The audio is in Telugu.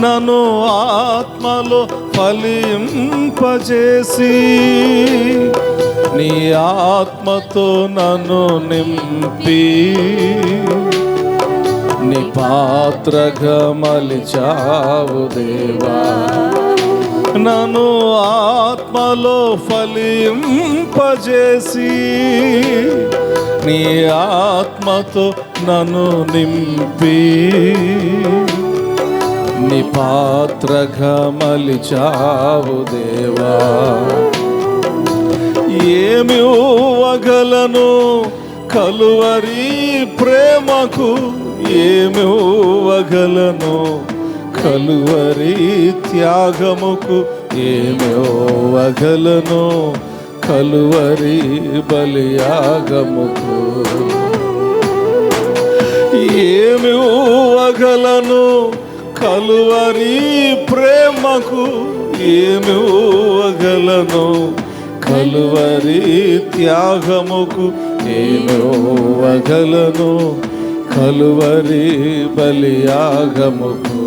నన్ను ఆత్మలో ఫలింపజేసి నీ ఆత్మతో నన్ను నింపి నీ పాత్రగా మలిచావు దేవా. నన్ను ఆత్మలో ఫలింపజేసి నీ ఆత్మతో నన్ను నింపి నీ పాత్రగా మలిచావు దేవా. ఏమి ఇవ్వగలను కలువరి ప్రేమకు, ఏమి ఇవ్వగలను కలువరి త్యాగముకు, ఏమి ఇవ్వగలను కలువరి బలియాగముకు. ఏమి ఇవ్వగలను కలువరి ప్రేమకు, ఏమి ఇవ్వగలను కలువరి త్యాగముకు, ఏమి ఇవ్వగలను కలువరి బలియాగముకు.